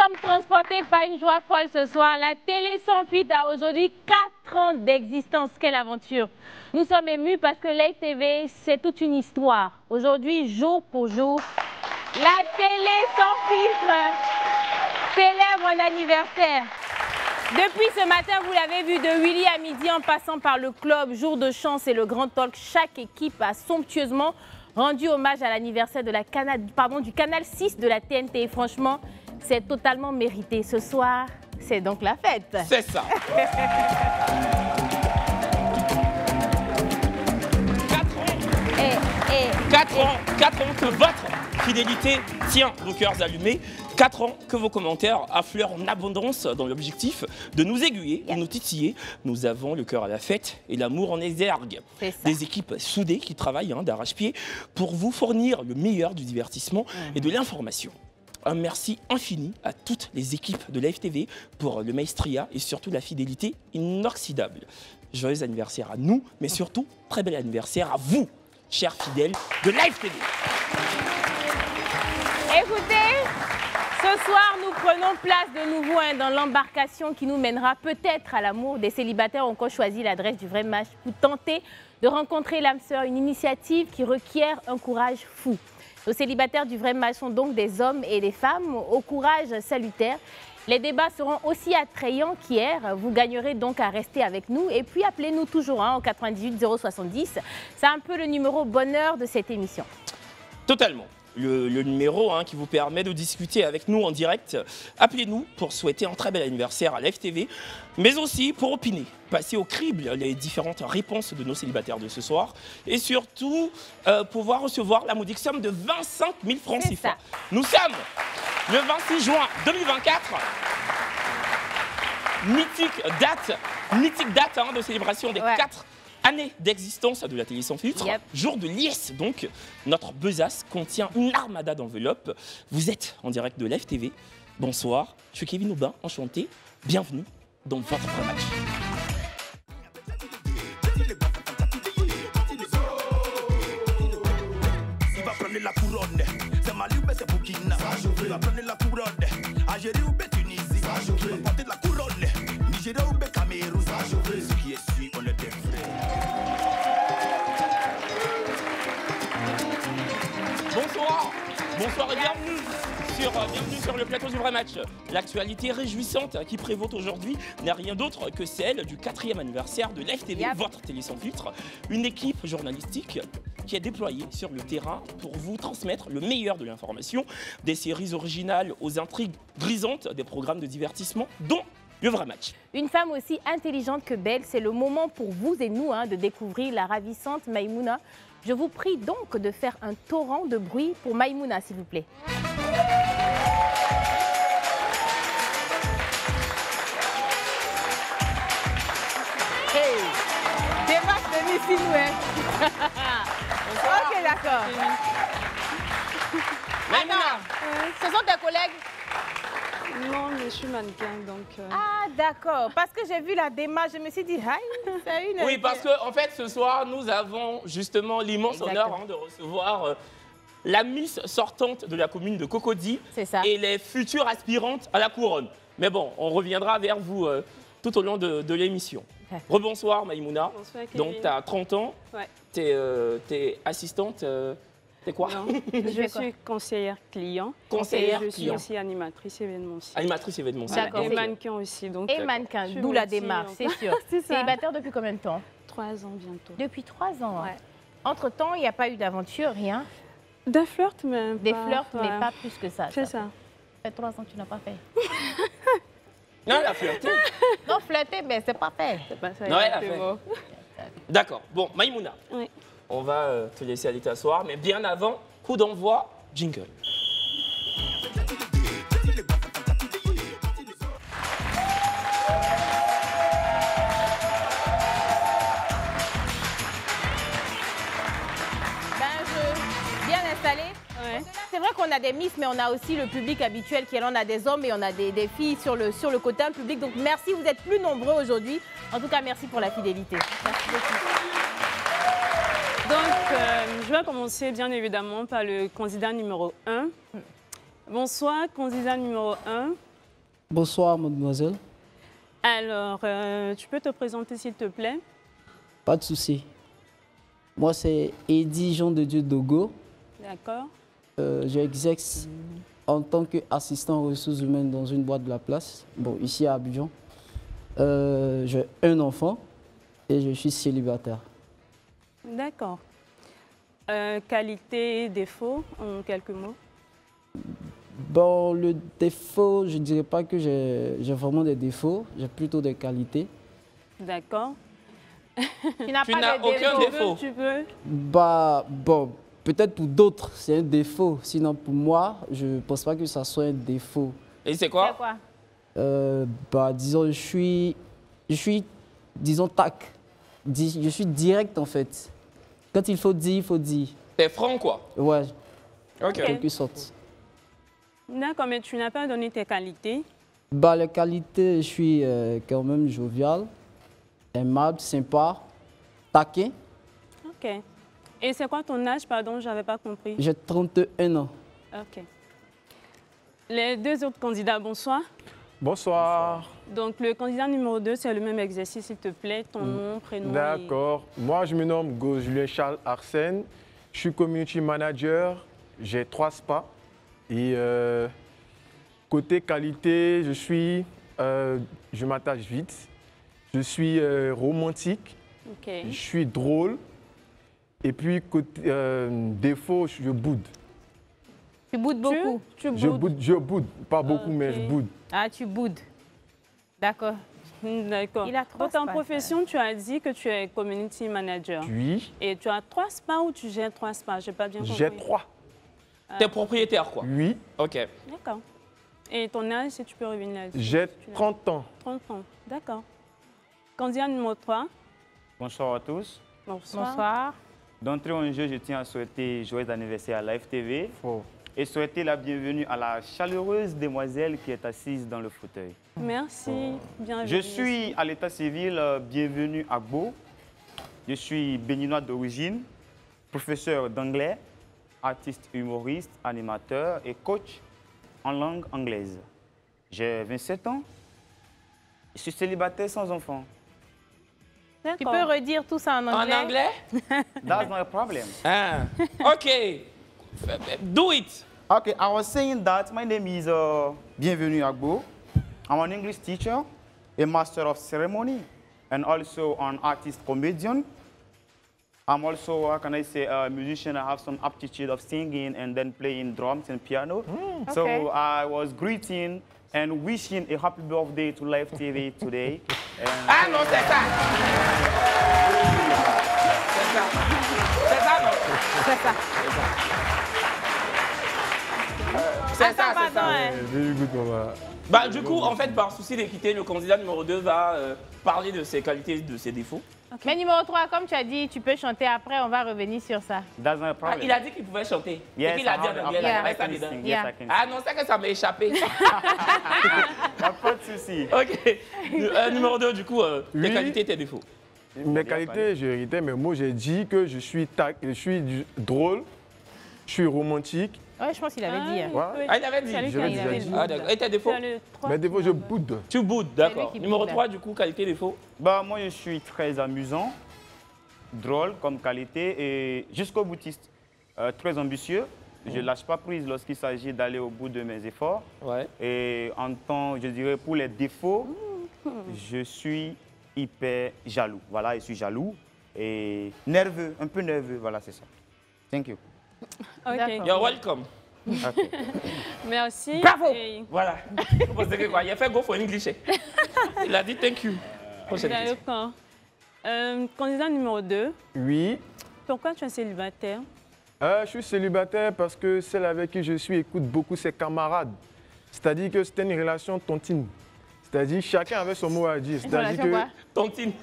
sommes transportés par une joie folle ce soir. La télé sans filtre a aujourd'hui 4 ans d'existence. Quelle aventure! Nous sommes émus parce que Live TV, c'est toute une histoire. Aujourd'hui, jour pour jour, la télé sans filtre célèbre un anniversaire. Depuis ce matin, vous l'avez vu, de Willy à midi en passant par le club, Jour de chance et le Grand Talk, chaque équipe a somptueusement rendu hommage à l'anniversaire de du canal 6 de la TNT. Et franchement, c'est totalement mérité. Ce soir, c'est donc la fête. C'est ça. 4 ans que votre fidélité tient vos cœurs allumés. 4 ans que vos commentaires affleurent en abondance dans l'objectif de nous aiguiller et nous titiller. Nous avons le cœur à la fête et l'amour en exergue. Des équipes soudées qui travaillent d'arrache-pied pour vous fournir le meilleur du divertissement et de l'information. Un merci infini à toutes les équipes de Live TV pour le maestria et surtout la fidélité inoxydable. Joyeux anniversaire à nous, mais surtout très bel anniversaire à vous, chers fidèles de Live TV. Écoutez, ce soir, nous prenons place de nouveau dans l'embarcation qui nous mènera peut-être à l'amour. Des célibataires ont encore choisi l'adresse du vrai match pour tenter de rencontrer l'âme sœur, une initiative qui requiert un courage fou. Nos célibataires du vrai match sont donc des hommes et des femmes au courage salutaire. Les débats seront aussi attrayants qu'hier. Vous gagnerez donc à rester avec nous. Et puis appelez-nous toujours au 98 070. C'est un peu le numéro bonheur de cette émission. Totalement. Le numéro qui vous permet de discuter avec nous en direct. Appelez-nous pour souhaiter un très bel anniversaire à Live TV, mais aussi pour opiner, passer au crible les différentes réponses de nos célibataires de ce soir et surtout pouvoir recevoir la modique somme de 25 000 francs CFA. Nous sommes le 26 juin 2024. Mythique date de célébration des 4 années d'existence de la télé sans filtre, jour de liesse donc. Notre besace contient une armada d'enveloppes. Vous êtes en direct de Live TV. Bonsoir, je suis Kevin Aubin, enchanté. Bienvenue dans votre vrai match. Il va prendre la couronne, c'est Mali ou c'est Burkina. Il va prendre la couronne, Algérie ou Tunisie. Il va porter la couronne, Nigeria ou Cameroun. Ce qui est sûr, on est des frères. Bonsoir et bienvenue sur le plateau du vrai match. L'actualité réjouissante qui prévaut aujourd'hui n'est rien d'autre que celle du 4e anniversaire de Live TV, votre télé sans filtre. Une équipe journalistique qui est déployée sur le terrain pour vous transmettre le meilleur de l'information, des séries originales aux intrigues grisantes, des programmes de divertissement, dont le vrai match. Une femme aussi intelligente que belle, c'est le moment pour vous et nous de découvrir la ravissante Maïmouna. Je vous prie donc de faire un torrent de bruit pour Maïmouna, s'il vous plaît. Hey, des matchs de Miss Inoué. Ok, d'accord. Maïmouna, ce sont tes collègues? Non, mais je suis mannequin, donc... Ah, d'accord. Parce que j'ai vu la démarche, je me suis dit, c'est une... Oui, parce qu'en fait, ce soir, nous avons justement l'immense honneur de recevoir la Miss sortante de la commune de Cocody et les futures aspirantes à la couronne. Mais bon, on reviendra vers vous tout au long de l'émission. Rebonsoir, Maïmouna. Bonsoir, Kevin. Donc, tu as 30 ans. Ouais. Tu es assistante... C'est quoi? Je suis conseillère client. Conseillère client. Je suis aussi animatrice événementielle. Animatrice événementielle. D'accord. Et mannequin aussi. Donc, et mannequin, d'où la démarche, c'est sûr. Célibataire depuis combien de temps? 3 ans bientôt. Depuis 3 ans. Ouais. Entre-temps, il n'y a pas eu d'aventure, rien? Des flirts, mais des flirts, mais pas plus que ça. C'est ça. Ça fait 3 ans que tu n'as pas fait. Non, elle a flirté. Non, flirter, mais c'est pas fait. C'est pas ça. Non, elle a fait. D'accord. Bon, Maïmouna. Oui. On va te laisser aller t'asseoir, mais bien avant, coup d'envoi, jingle. Bien installé. Ouais. C'est vrai qu'on a des miss, mais on a aussi le public habituel qui est là. On a des hommes et on a des filles sur le côté public. Donc merci, vous êtes plus nombreux aujourd'hui. En tout cas, merci pour la fidélité. Merci beaucoup. Donc, je vais commencer bien évidemment par le candidat numéro 1. Bonsoir, candidat numéro 1. Bonsoir, mademoiselle. Alors, tu peux te présenter s'il te plaît? Pas de souci. Moi, c'est Eddie Jean de Dieu Dogo. D'accord. J'exerce en tant qu'assistant aux ressources humaines dans une boîte de la place, bon, ici à Abidjan. J'ai un enfant et je suis célibataire. D'accord. Qualité, défaut, en quelques mots? Bon, le défaut, je ne dirais pas que j'ai vraiment des défauts, j'ai plutôt des qualités. D'accord. Tu n'as Tu pas n'as de aucun défaut. défaut. Tu peux? Bah, bon, peut-être pour d'autres, c'est un défaut. Sinon, pour moi, je ne pense pas que ça soit un défaut. Et c'est C'est quoi? quoi? Bah, disons, je suis, disons, tac. Je suis direct, en fait. Quand il faut dire, il faut dire. T'es franc, quoi. Ouais, Ok. en quelque sorte. D'accord, mais tu n'as pas donné tes qualités. Bah, les qualités, je suis quand même jovial, aimable, sympa, taquin. Ok. Et c'est quoi ton âge? Pardon, je n'avais pas compris. J'ai 31 ans. Ok. Les deux autres candidats, bonsoir. Bonsoir. Donc, le candidat numéro 2, c'est le même exercice, s'il te plaît. Ton nom, prénom. D'accord. Moi, je me nomme Julien Charles Arsène. Je suis community manager. J'ai 3 spas. Et côté qualité, je m'attache vite. Je suis romantique. Ok. Je suis drôle. Et puis, côté défaut, je boude. Tu boudes beaucoup. Je boude. Pas beaucoup, mais je boude. Ah, tu boudes. D'accord. D'accord. Il a 3 Dans ta spas. profession, tu as dit que tu es community manager. Oui. Et tu as 3 spas ou tu gères 3 spas? Je n'ai pas bien compris. J'ai 3. T'es propriétaire, quoi. Oui. Ok. D'accord. Et ton âge, si tu peux revenir là-dessus? J'ai Tu l'as. 30 ans. 30 ans. D'accord. Candidat numéro 3. Bonsoir à tous. Bonsoir. Bonsoir. D'entrée en jeu, je tiens à souhaiter joyeux anniversaire à Live TV et souhaiter la bienvenue à la chaleureuse demoiselle qui est assise dans le fauteuil. Merci. Bienvenue. Je suis à l'état civil, bienvenue à Gbo. Je suis béninois d'origine, professeur d'anglais, artiste humoriste, animateur et coach en langue anglaise. J'ai 27 ans. Je suis célibataire sans enfant. Tu peux redire tout ça en anglais? En anglais? That's not a problem. Ah. Ok. Do it. Okay, I was saying that my name is Bienvenue Agbo. I'm an English teacher, a master of ceremony, and also an artist comedian. I'm also, how can I say, a musician. I have some aptitude of singing and then playing drums and piano. Okay. So I was greeting and wishing a happy birthday to Live TV today. And Ah non, c'est ça. C'est ça. C'est ça, non? C'est ça. C'est ça, c'est ça. Very good, maman. Bah, du coup, en fait, par souci d'équité, le candidat numéro 2 va parler de ses qualités et de ses défauts. Mais numéro 3, comme tu as dit, tu peux chanter après, on va revenir sur ça. that's not a Ah, problem. il a dit qu'il pouvait chanter. Yes, et qu'il a dit I en anglais, Yeah. là, ça can dedans. sing. Yeah. Yes, I can Ah sing. non, c'est que ça m'a échappé. Pas de souci. Ok. Numéro 2, du coup, tes Oui. qualités, tes défauts. Mes qualités, j'ai hérité, mais moi j'ai dit que je suis drôle, je suis romantique. Ouais, je pense qu'il avait dit. hein. Ouais. Ah, il avait dit. C'est lui Je qui a l'ai dit. déjà dit. Ah, d'accord. Et tes défauts? Tu as le 3. Mes défauts, je boude. Tu boudes, d'accord. qui Numéro boude. 3, du coup, qualité, défaut. Bah, moi, je suis très amusant, drôle comme qualité et jusqu'au boutiste. Très ambitieux. Je ne lâche pas prise lorsqu'il s'agit d'aller au bout de mes efforts. Ouais. Et en temps, je dirais, pour les défauts, je suis hyper jaloux. Voilà, je suis jaloux et nerveux, un peu nerveux. Voilà, c'est ça. Thank you. Ok. D'accord. You're welcome. Ok. Merci. Bravo. Et- Voilà. Vous pensez que quoi? Il a fait go for English. Il a dit thank you. Prochaine question. D'accord. Candidat numéro 2. Oui, Pourquoi tu es célibataire? je suis célibataire parce que celle avec qui je suis écoute beaucoup ses camarades. C'est-à-dire que c'était une relation tontine. C'est-à-dire chacun avait son mot à dire. C'est-à-dire relation quoi? Tontine.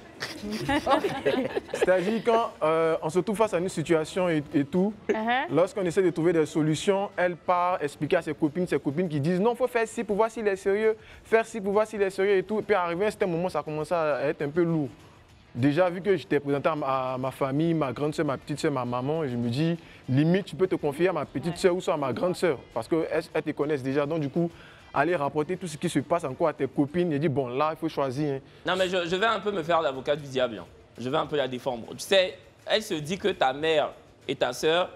c'est-à-dire quand on se trouve face à une situation et tout, lorsqu'on essaie de trouver des solutions, elle part expliquer à ses copines qui disent non, il faut faire ci pour voir s'il est sérieux, faire ci pour voir s'il est sérieux et tout. Et puis arrivé à un certain moment, ça commence à être un peu lourd. déjà, vu que j'étais présenté à ma famille, ma grande soeur, ma petite soeur, ma maman, je me dis, limite, tu peux te confier à ma petite soeur ou soit à ma grande soeur, parce qu'elles te connaissent déjà. Donc, du coup, aller rapporter tout ce qui se passe encore à tes copines et dire, bon, là, il faut choisir. Hein. Non, mais je vais un peu me faire l'avocat du diable. Hein. Je vais un peu la défendre. Tu sais, elle se dit que ta mère et ta sœur,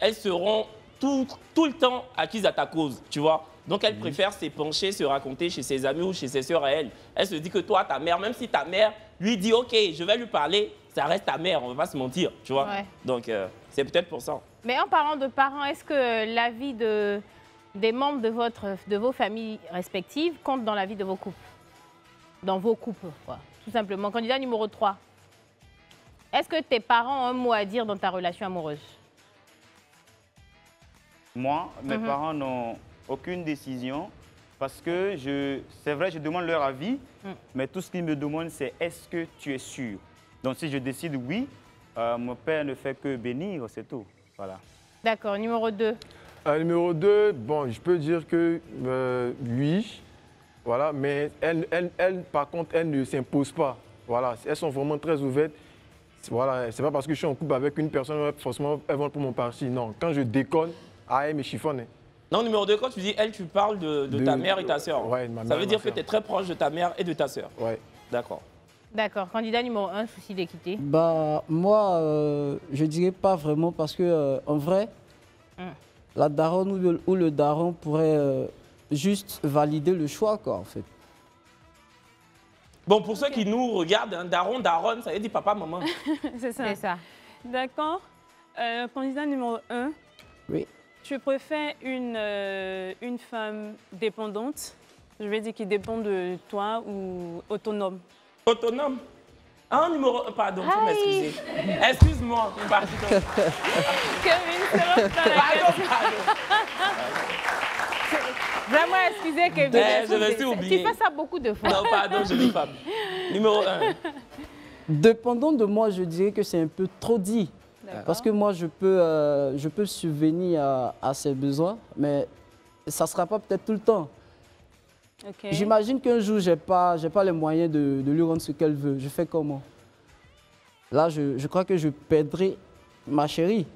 elles seront tout le temps acquises à ta cause, tu vois. Donc, elle préfère s'épancher, se raconter chez ses amis ou chez ses sœurs à elle. Elle se dit que toi, ta mère, même si ta mère lui dit, OK, je vais lui parler, ça reste ta mère, on ne va pas se mentir, tu vois. Ouais. Donc, c'est peut-être pour ça. Mais en parlant de parents, est-ce que l'avis des membres de vos familles respectives compte dans la vie de vos couples? Dans vos couples, quoi. Tout simplement. Candidat numéro 3. Est-ce que tes parents ont un mot à dire dans ta relation amoureuse? Moi, mes parents n'ont aucune décision parce que c'est vrai, je demande leur avis, mais tout ce qu'ils me demandent, c'est est-ce que tu es sûr? Donc si je décide oui, mon père ne fait que bénir, c'est tout. Voilà. D'accord. Numéro 2. Numéro 2, bon, je peux dire que oui, voilà, mais elle, par contre, elle ne s'impose pas. Voilà, elles sont vraiment très ouvertes. Voilà, c'est pas parce que je suis en couple avec une personne, forcément, elles vont pour mon parti. Non, quand je déconne, elle me chiffonne. Non, numéro 2, quand tu dis elle, tu parles de ta mère et ta sœur. Ouais, ma mère. Ça veut dire que tu es très proche de ta mère et de ta sœur. Ouais. D'accord. D'accord. Candidat numéro 1, souci d'équité. Bah, moi, je dirais pas vraiment parce que, en vrai, la daronne ou le daron pourrait juste valider le choix, quoi, en fait. Bon, pour ceux qui nous regardent, un daron, daronne, ça veut dire papa, maman. C'est ça. C'est ça. D'accord. Candidat numéro 1. Oui. Tu préfères une femme dépendante, je vais dire qui dépend de toi, ou autonome? Autonome? Ah, numéro 1, pardon, faut m'excuser. Excuse-moi, pardon. Kevin, c'est Pardon. Vraiment, excusez Kevin. Je me suis oublié. Tu fais ça beaucoup de fois. Non, pardon, je dis pas. Numéro 1. Dépendant de moi, je dirais que c'est un peu trop dit. Parce que moi, je peux subvenir à ses besoins, mais ça ne sera pas peut-être tout le temps. Okay. J'imagine qu'un jour, je n'ai pas les moyens de lui rendre ce qu'elle veut. Je fais comment? Là, je crois que je perdrai ma chérie.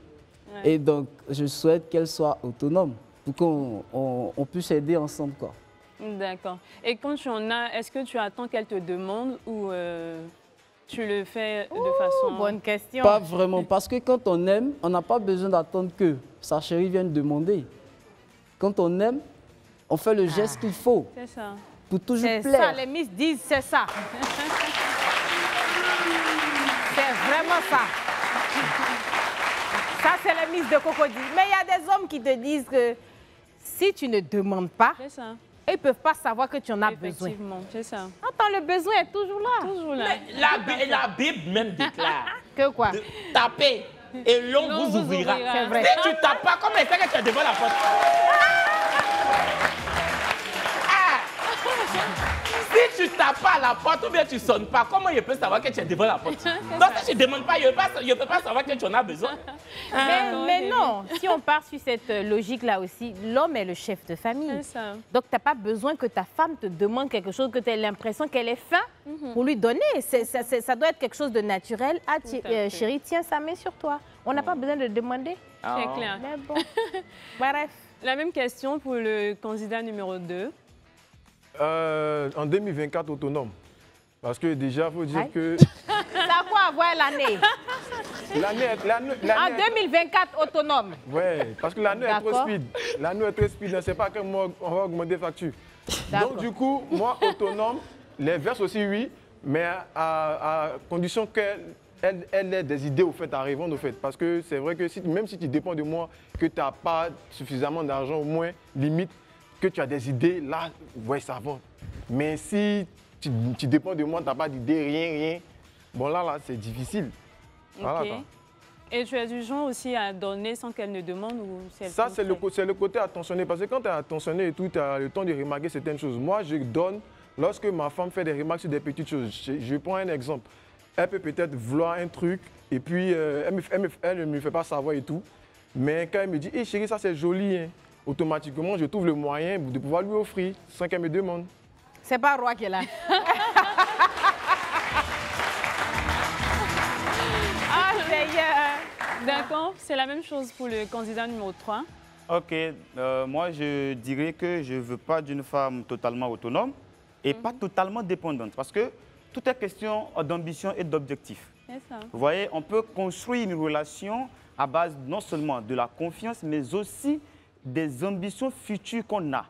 Ouais. Et donc, je souhaite qu'elle soit autonome pour qu'on puisse aider ensemble, quoi. D'accord. Et quand tu en as, est-ce que tu attends qu'elle te demande ou tu le fais de façon... Bonne question. Pas vraiment, parce que quand on aime, on n'a pas besoin d'attendre que sa chérie vienne demander. Quand on aime, on fait le geste qu'il faut. C'est ça. Pour toujours plaire. C'est ça, les Miss disent, c'est ça. C'est vraiment ça. Ça, c'est les Miss de Cocody. Mais il y a des hommes qui te disent que si tu ne demandes pas, ça. Ils ne peuvent pas savoir que tu en as besoin. Effectivement, c'est ça. Attends, le besoin est toujours là. Toujours là. Mais la Bible même déclare que quoi? Tapez et l'on vous ouvrira. C'est vrai. Si tu ne tapes pas, comment est-ce que tu es devant la porte? Si tu tapes pas à la porte ou bien tu ne sonnes pas, comment il peut savoir que tu es devant la porte? Donc si tu ne demandes pas, il ne peut pas savoir que tu en as besoin. Mais non, si on part sur cette logique-là aussi, l'homme est le chef de famille. Ça. Donc tu n'as pas besoin que ta femme te demande quelque chose, que tu aies l'impression qu'elle est faim pour lui donner. Ça doit être quelque chose de naturel. Ah, chérie, tiens sa main sur toi. On n'a pas besoin de demander. C'est clair. Mais bon, bref. La même question pour le candidat numéro 2. En 2024, autonome. Parce que déjà, il faut dire que... Ça a quoi à voir l'année? En 2024, autonome. Oui, parce que l'année est trop speed. L'année est très speed, on ne sait pas quel mois on va augmenter les factures. Donc du coup, moi, autonome, les verses aussi, oui, mais à condition qu'elle ait des idées au fait, arrivant au fait. Parce que c'est vrai que même si tu dépends de moi, que tu n'as pas suffisamment d'argent, au moins, limite, que tu as des idées, là, ouais, ça va. Mais si tu dépends de moi, tu n'as pas d'idées, rien, bon là, c'est difficile. Voilà, okay. Et tu as du genre aussi à donner sans qu'elle ne demande ou ça, c'est le côté attentionné. Parce que quand tu es attentionné et tout, tu as le temps de remarquer certaines choses. Moi, je donne lorsque ma femme fait des remarques sur des petites choses. Je prends un exemple. Elle peut peut-être vouloir un truc et puis elle ne me fait pas savoir et tout. Mais quand elle me dit hey, « chérie, ça c'est joli hein », automatiquement, je trouve le moyen de pouvoir lui offrir sans qu'elle me demande. C'est pas Roi qui est là. D'accord, c'est la même chose pour le candidat numéro 3. Ok, moi je dirais que je ne veux pas d'une femme totalement autonome et pas totalement dépendante parce que tout est question d'ambition et d'objectif. C'est ça. Vous voyez, on peut construire une relation à base non seulement de la confiance mais aussi des ambitions futures qu'on a.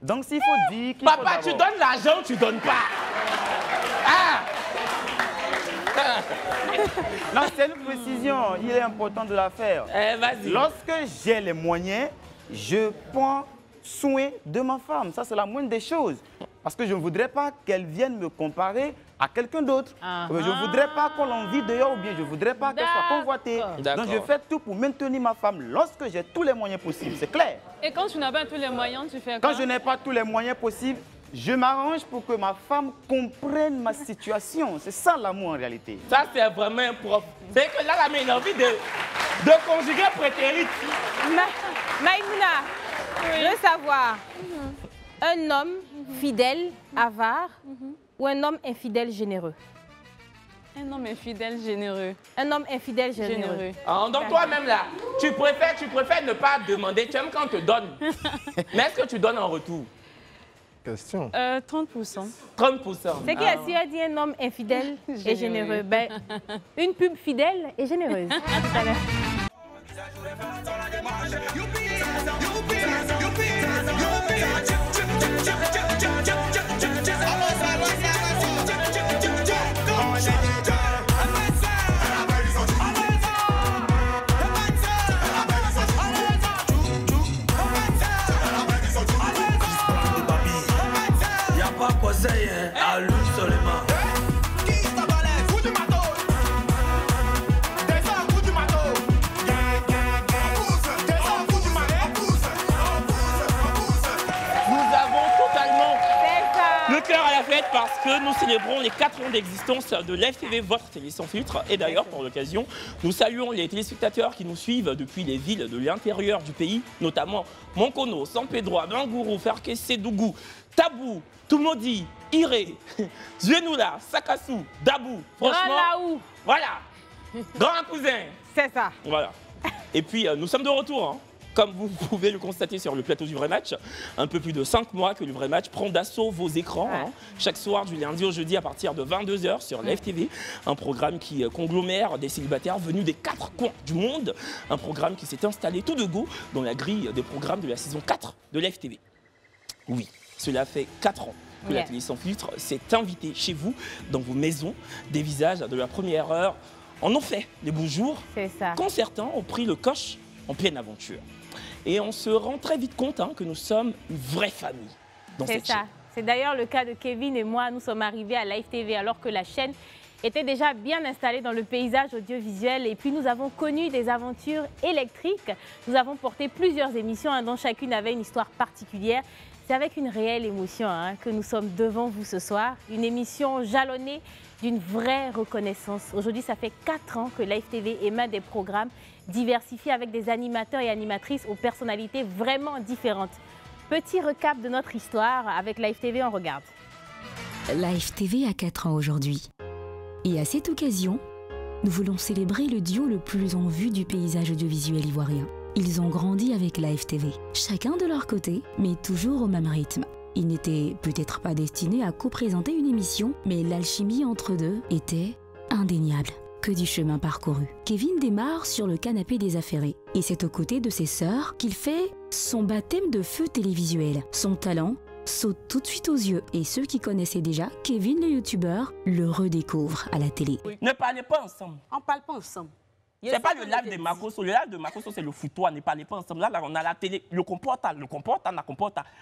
Donc s'il faut dire qu'il faut Papa, tu donnes l'argent ou tu donnes pas? Non, c'est une précision, il est important de la faire. Vas-y. Lorsque j'ai les moyens, je prends soin de ma femme. Ça, c'est la moindre des choses. Parce que je ne voudrais pas qu'elle vienne me comparer à quelqu'un d'autre. Je ne voudrais pas qu'on l'envie dehors ou bien je ne voudrais pas qu'elle soit convoitée. Donc, je fais tout pour maintenir ma femme lorsque j'ai tous les moyens possibles. C'est clair. Et quand tu n'as pas tous les moyens, tu fais quoi? Quand je n'ai pas tous les moyens possibles, je m'arrange pour que ma femme comprenne ma situation. C'est ça l'amour en réalité. Ça, c'est vraiment un prof. C'est que là, la main, il a envie de conjuguer prétérit. Maïmouna, je veux savoir, un homme fidèle, avare, ou un homme infidèle, généreux? Un homme infidèle, généreux. Un homme infidèle, généreux. Donc toi-même là, tu préfères ne pas demander, tu aimes quand on te donne. Mais est-ce que tu donnes en retour? Question. 30%. 30%. C'est qui a dit un homme infidèle et généreux? Ben, une pub fidèle et généreuse. À tout à l'heure. À lui seulement. Nous avons totalement le cœur à la fête parce que nous célébrons les 4 ans d'existence de Live TV, votre télé sans filtre. Et d'ailleurs, pour l'occasion, nous saluons les téléspectateurs qui nous suivent depuis les villes de l'intérieur du pays, notamment Monkono, San Pedro, Bangourou, Ferke, Sédougou, Tabou, Tumodi, Iré, Zuenoula, Sakassou, Dabou. Franchement, voilà. Grand cousin. C'est ça. Voilà. Et puis, nous sommes de retour, hein. Comme vous pouvez le constater sur le plateau du Vrai Match, un peu plus de 5 mois que le Vrai Match prend d'assaut vos écrans. Hein. Chaque soir, du lundi au jeudi, à partir de 22 h sur Live TV. Un programme qui conglomère des célibataires venus des 4 coins du monde. Un programme qui s'est installé tout de go dans la grille des programmes de la saison 4 de Live TV. Oui, cela fait 4 ans que la télé sans filtre s'est invitée chez vous, dans vos maisons. Des visages de la première heure en ont fait les beaux jours. C'est ça. Quand certains ont pris le coche en pleine aventure. Et on se rend très vite compte que nous sommes une vraie famille dans cette chaîne. C'est d'ailleurs le cas de Kevin et moi. Nous sommes arrivés à Live TV alors que la chaîne était déjà bien installée dans le paysage audiovisuel. Et puis nous avons connu des aventures électriques. Nous avons porté plusieurs émissions dont chacune avait une histoire particulière. C'est avec une réelle émotion que nous sommes devant vous ce soir. Une émission jalonnée d'une vraie reconnaissance. Aujourd'hui, ça fait 4 ans que Live TV émet des programmes diversifiés avec des animateurs et animatrices aux personnalités vraiment différentes. Petit recap de notre histoire avec Live TV, on regarde. Live TV a 4 ans aujourd'hui. Et à cette occasion, nous voulons célébrer le duo le plus en vue du paysage audiovisuel ivoirien. Ils ont grandi avec Live TV, chacun de leur côté, mais toujours au même rythme. Ils n'étaient peut-être pas destinés à co-présenter une émission, mais l'alchimie entre deux était indéniable. Que du chemin parcouru. Kevin démarre sur le canapé des affairés, et c'est aux côtés de ses sœurs qu'il fait son baptême de feu télévisuel. Son talent saute tout de suite aux yeux, et ceux qui connaissaient déjà Kevin le youtubeur le redécouvrent à la télé. Ne parlez pas ensemble. On ne parle pas ensemble. C'est pas le live de Makosso. Le live de Makosso, c'est le foutoir. Ne parlez pas ensemble. Là, on a la télé. Le comporte.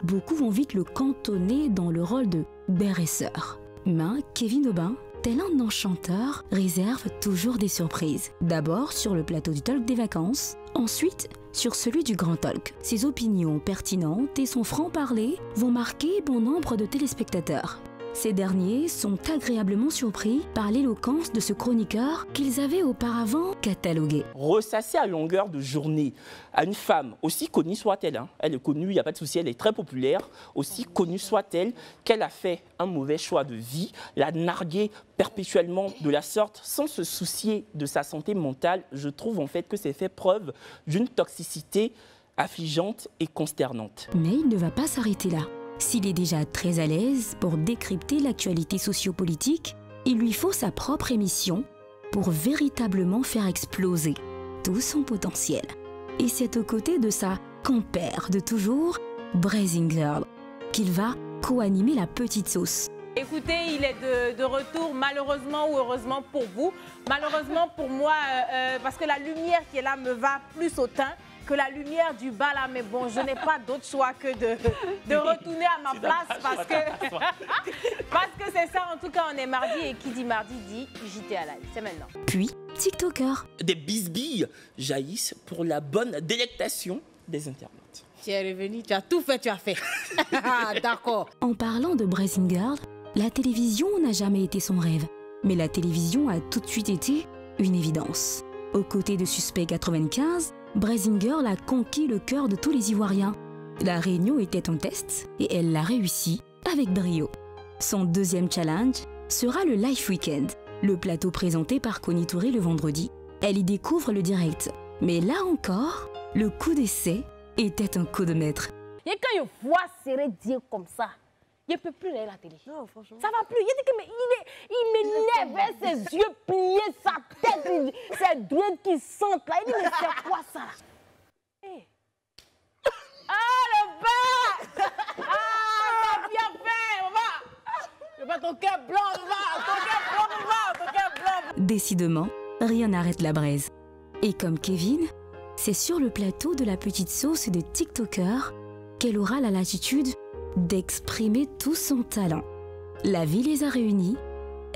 Beaucoup vont vite le cantonner dans le rôle de père et sœur. Mais Kevin Aubin, tel un enchanteur, réserve toujours des surprises. D'abord sur le plateau du talk des vacances, ensuite sur celui du grand talk. Ses opinions pertinentes et son franc-parler vont marquer bon nombre de téléspectateurs. Ces derniers sont agréablement surpris par l'éloquence de ce chroniqueur qu'ils avaient auparavant catalogué. Ressasser à longueur de journée à une femme, aussi connue soit-elle, hein, elle est connue, il n'y a pas de souci, elle est très populaire, aussi connue soit-elle, qu'elle a fait un mauvais choix de vie, la narguer perpétuellement de la sorte, sans se soucier de sa santé mentale, je trouve en fait que c'est fait preuve d'une toxicité affligeante et consternante. Mais il ne va pas s'arrêter là. S'il est déjà très à l'aise pour décrypter l'actualité sociopolitique, il lui faut sa propre émission pour véritablement faire exploser tout son potentiel. Et c'est aux côtés de sa compère de toujours, Braising Girl, qu'il va co-animer la petite sauce. Écoutez, il est de retour, malheureusement ou heureusement pour vous. Malheureusement pour moi, parce que la lumière qui est là me va plus au teint que la lumière du bas là, mais bon, je n'ai pas d'autre choix que de retourner à ma place parce que c'est ça. En tout cas, on est mardi et qui dit mardi dit JT à live. C'est maintenant. Puis, TikToker. Des bisbilles jaillissent pour la bonne délectation des internautes. Tu es revenu, tu as tout fait, tu as fait. D'accord. En parlant de Braising Girl, la télévision n'a jamais été son rêve, mais la télévision a tout de suite été une évidence. Aux côtés de Suspect 95, Braising Girl a conquis le cœur de tous les Ivoiriens. La réunion était un test et elle l'a réussi avec brio. Son deuxième challenge sera le Life Weekend, le plateau présenté par Connie Touré le vendredi. Elle y découvre le direct. Mais là encore, le coup d'essai était un coup de maître. Et quand je vois Serré dire comme ça, je ne peux plus regarder la télé. Non, franchement. Ça va plus. Il dit que il m'énerve, ses yeux pliés, sa tête, ses doigts qui sentent là. Il dit, mais c'est quoi ça? Hey. Ah, le bas! Ah, t'as bien fait, on va. Ton cœur blanc, on va. Ton cœur blanc, on va. Ton cœur blanc. Décidément, rien n'arrête la braise. Et comme Kevin, c'est sur le plateau de la petite sauce de TikToker qu'elle aura la latitude d'exprimer tout son talent. La vie les a réunis,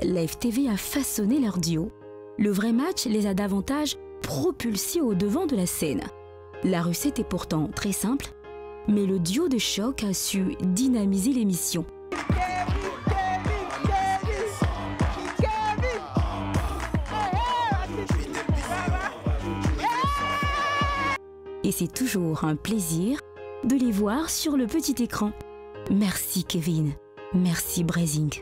Live TV a façonné leur duo. Le vrai match les a davantage propulsés au devant de la scène. La recette est pourtant très simple, mais le duo de choc a su dynamiser l'émission. Et c'est toujours un plaisir de les voir sur le petit écran. Merci Kevin, merci Braising.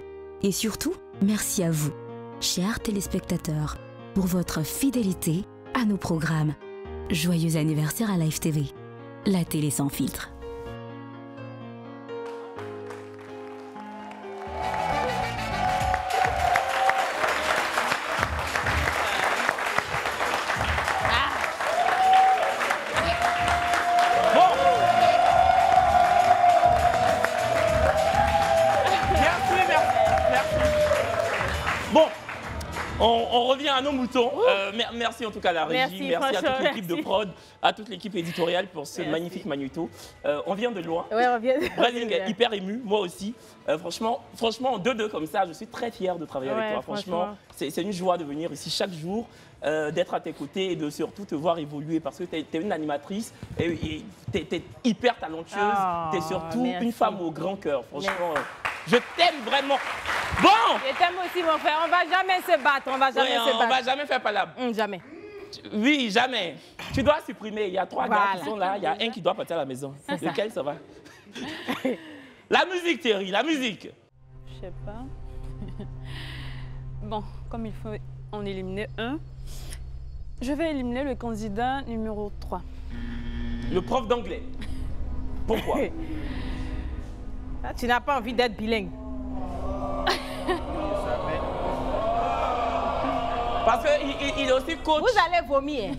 Et surtout, merci à vous, chers téléspectateurs, pour votre fidélité à nos programmes. Joyeux anniversaire à Live TV, la télé sans filtre. On revient à nos moutons. Merci en tout cas à la régie, merci à toute l'équipe de prod, à toute l'équipe éditoriale pour ce magnifique magnéto. On vient de loin. Ouais, on vient de Braising est hyper ému, moi aussi. Franchement, en 2-2 comme ça, je suis très fier de travailler avec toi. Franchement, c'est une joie de venir ici chaque jour, d'être à tes côtés et de surtout te voir évoluer parce que tu es une animatrice et tu es hyper talentueuse. Tu es surtout une femme au grand cœur. Franchement, je t'aime vraiment. Bon! Je t'aime aussi, mon frère. On va jamais se battre. On va jamais se battre. On va jamais faire palabre. Jamais. Oui, jamais. Tu dois supprimer. Il y a 3 gars qui sont là. Il y a un qui doit partir à la maison. Lequel ça va? La musique, Thierry, la musique. Je sais pas. Bon, comme il faut en éliminer un, je vais éliminer le candidat numéro 3. Le prof d'anglais. Pourquoi? Tu n'as pas envie d'être bilingue. Parce qu'il est aussi coach. Vous allez vomir.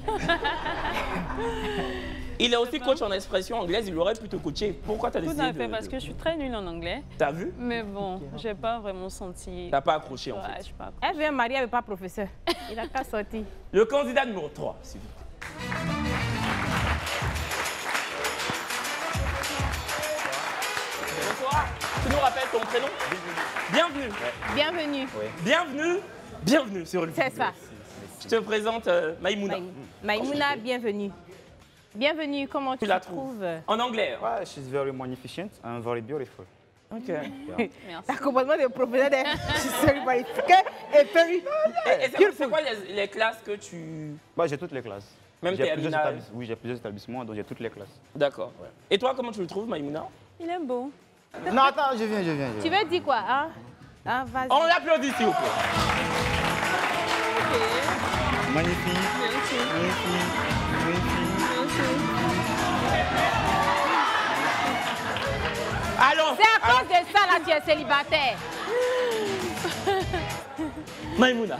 Il est aussi coach en expression anglaise, il aurait pu te coacher. Pourquoi tu as décidé Tout à fait, parce que je suis très nulle en anglais. T'as vu? Mais bon, j'ai pas vraiment senti... T'as pas accroché en fait. Je suis pas Elle veut un mari avec pas professeur. Il a qu'à sortir. Le candidat numéro 3, s'il vous plaît. Bonsoir. Tu nous rappelles ton prénom? Bienvenue. Bienvenue. Oui. Bienvenue. Bienvenue sur le. C'est ça. Je te présente Maïmouna. Maïmouna, bienvenue. Bienvenue, comment tu la trouves? En anglais. She's very magnificent and very beautiful. Ok. Merci. L'accompagnement des professionnels est magnifique et very. Et c'est quoi les classes que tu... Bah, j'ai toutes les classes. Même J'ai terminale. plusieurs établissements. Oui, j'ai plusieurs établissements, donc j'ai toutes les classes. D'accord. Ouais. Et toi, comment tu le trouves, Maïmouna? Il est beau. Non, attends, je viens. Tu veux dire quoi, hein? Hein, vas-y. On l'applaudit, s'il vous plaît. Magnifique. Merci. Allons. C'est à cause de ça, là, tu es célibataire. Maïmouna.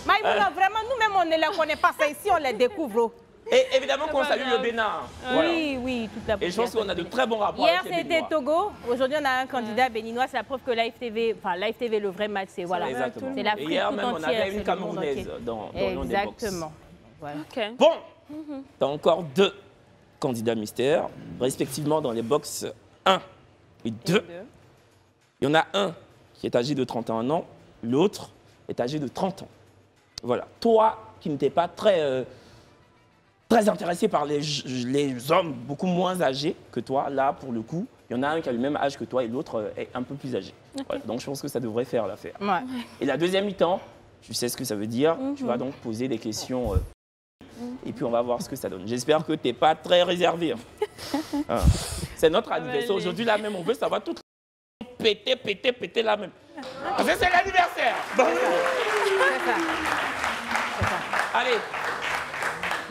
Maïmouna, vraiment, nous-mêmes, on ne les connaît pas. Ça ici, on les découvre. Et évidemment qu'on salue le Bénin. Voilà. Oui, toute la Et je pense qu'on a de très bons rapports Hier, avec les c'était Béninois. Togo. Aujourd'hui, on a un candidat béninois. C'est la preuve que Live TV, le vrai match, c'est voilà. Exactement. C'est Et l'Afrique hier tout même, on entière, avait c'est une le monde entier. Camerounaise dans l'un des box. Exactement. Voilà. Ok. Bon, t'as encore 2 candidats mystères, respectivement dans les box 1 et 2. Il y en a un qui est âgé de 31 ans, l'autre est âgé de 30 ans. Voilà. Toi, qui n'étais pas très intéressé par les hommes beaucoup moins âgés que toi, là, pour le coup, il y en a un qui a le même âge que toi et l'autre est un peu plus âgé. Okay. Voilà. Donc, je pense que ça devrait faire l'affaire. Ouais. Et la deuxième mi-temps, tu sais ce que ça veut dire. Tu vas donc poser des questions et puis on va voir ce que ça donne. J'espère que tu n'es pas très réservé. Hein. C'est notre anniversaire. Aujourd'hui, là même, on veut savoir tout péter là même. Parce que c'est l'anniversaire. Bon. C'est ça. Allez,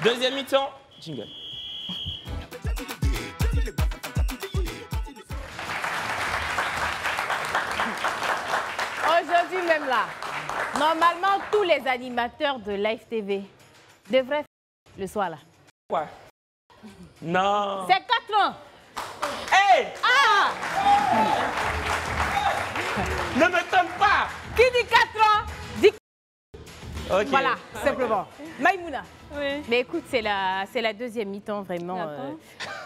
deuxième mi-temps, jingle. Aujourd'hui même là, normalement, tous les animateurs de Live TV devraient faire le soir là. Quoi? Non. C'est 4 ans. Hey! Ah! Ne me trompe pas! Qui dit 4 ans, dit... Okay. Voilà, simplement. Maïmouna. Oui. Mais écoute, c'est la deuxième mi-temps, vraiment.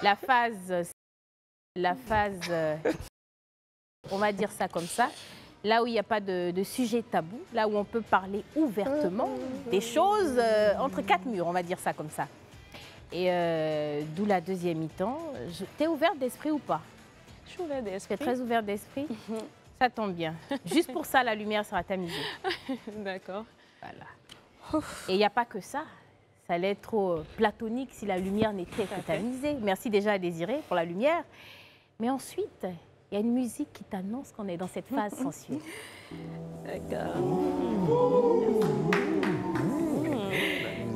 La phase, on va dire ça comme ça, là où il n'y a pas de sujet tabou, là où on peut parler ouvertement des choses entre 4 murs, on va dire ça comme ça. Et d'où la deuxième mi-temps. T'es ouverte d'esprit ou pas? Je suis ouverte d'esprit. T'es très ouverte d'esprit? Ça tombe bien. Juste pour ça, la lumière sera tamisée. D'accord. Voilà. Et il n'y a pas que ça. Ça allait être trop platonique si la lumière n'était que tamisée. Merci déjà à Désiré pour la lumière. Mais ensuite, il y a une musique qui t'annonce qu'on est dans cette phase sensuelle. D'accord.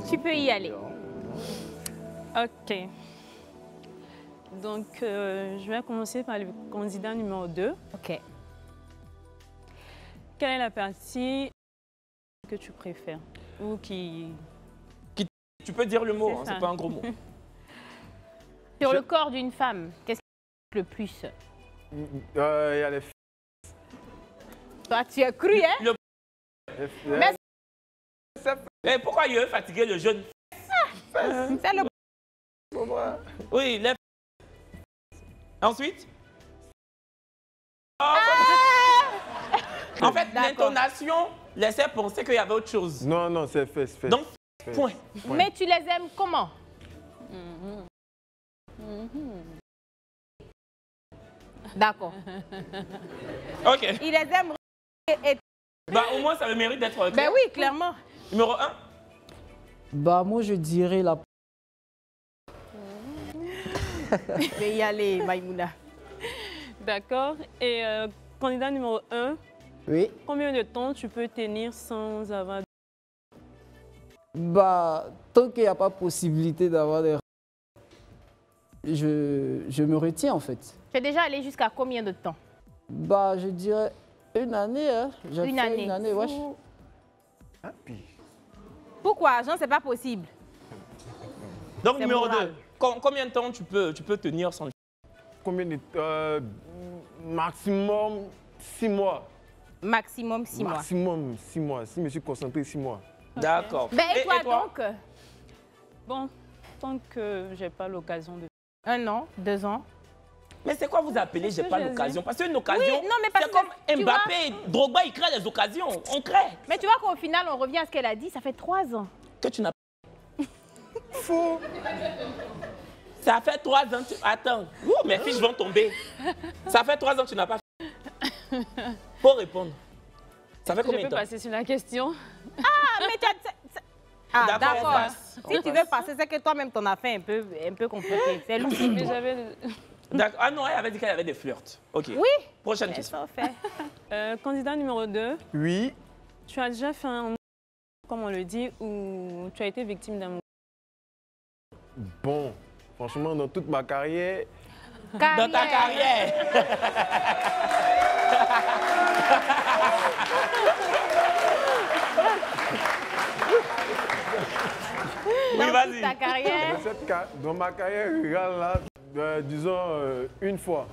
Tu peux y aller. Ok. Donc, je vais commencer par le candidat numéro 2. Ok. Quelle est la partie que tu préfères ou qui... Tu peux dire le mot, C'est ça. c'est pas un gros mot. Sur le corps d'une femme, qu'est-ce qui te le plus? Il y a les Toi, tu as cru, hein? Mais Et pourquoi il est fatigué, le jeune? c'est le... Oui, les... Ensuite? En fait, l'intonation laissait penser qu'il y avait autre chose. Non, c'est fesses. Donc, point. Mais tu les aimes comment? D'accord. Ok. Il les aime et... Bah, au moins, ça le mérite d'être clair. Ben oui, clairement. Numéro 1. Bah, moi, je dirais la... Je vais y aller, Maïmouna. D'accord. Et candidat numéro 1, Oui. combien de temps tu peux tenir sans avoir... Bah, tant qu'il n'y a pas possibilité d'avoir des... Je me retiens, en fait. Tu es déjà allé jusqu'à combien de temps? Bah, je dirais une année, hein. J'ai Une fait année. Une année, wesh. Pourquoi, Jean? C'est pas possible. Donc, C'est numéro moral. 2. Combien de temps tu peux tenir sans... Combien de... maximum 6 mois. Maximum 6 mois. Maximum 6 mois. Si je me suis concentré 6 mois. D'accord. Ben, et toi donc? Bon, tant que j'ai pas l'occasion de... 1 an, 2 ans. Mais c'est quoi vous appelez j'ai que pas j'ai l'occasion? Parce qu'une occasion, Oui, non, mais parce c'est que, comme tu Mbappé, Drogba, il crée des occasions. On crée. Mais tu vois qu'au final, on revient à ce qu'elle a dit, ça fait 3 ans. Que tu n'as Faux. Ça fait 3 ans. Attends. Ouh, mes fiches vont tomber. Ça fait 3 ans que tu n'as pas fait. Faut répondre. Ça fait combien de temps? Je peux passer sur la question. Ah, mais tu as... Ah, d'accord. Si tu veux passe. passer, c'est que toi-même, t'en as fait un peu compliqué. C'est Lucie. Mais j'avais... D'accord. Ah non, elle avait dit qu'elle avait des flirts. OK. Oui. Prochaine question. Candidat numéro 2. Oui. Tu as déjà fait un... comme on le dit, ou tu as été victime d'un... Bon, franchement, dans toute ma carrière... Dans ta carrière. Oui, vas-y. Ta carrière. Dans ma carrière rurale, là, disons une fois.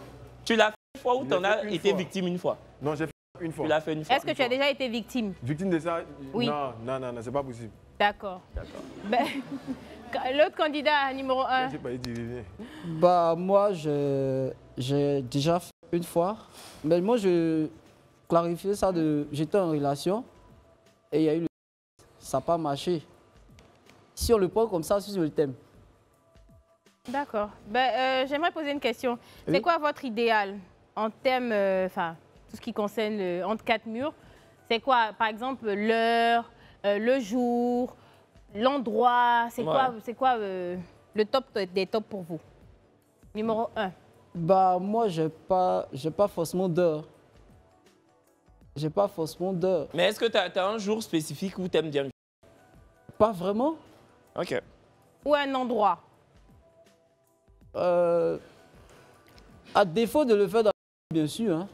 Tu l'as fait une fois ou tu en as été victime une fois? Non, j'ai fait une fois. Tu l'as fait une fois. Est-ce que tu as déjà été victime? Victime de ça? Oui. Non, c'est pas possible. D'accord. Ben, l'autre candidat numéro 1. J'ai pas dit rien. Bah, moi, j'ai déjà fait une fois. Mais moi, je clarifiais ça de... J'étais en relation et il y a eu le... Ça n'a pas marché. Si on le prend comme ça, si je le t'aime. D'accord. Ben, j'aimerais poser une question. Oui. C'est quoi votre idéal en termes, enfin, tout ce qui concerne entre 4 murs? C'est quoi, par exemple, l'heure, le jour, l'endroit? C'est quoi le top des tops pour vous? Numéro 1. Bah, moi, j'ai pas forcément d'heure. J'ai pas forcément d'heure. Mais est-ce que tu as un jour spécifique où tu aimes bien? Pas vraiment. OK. Ou un endroit? À défaut de le faire dans la bien sûr. Hein.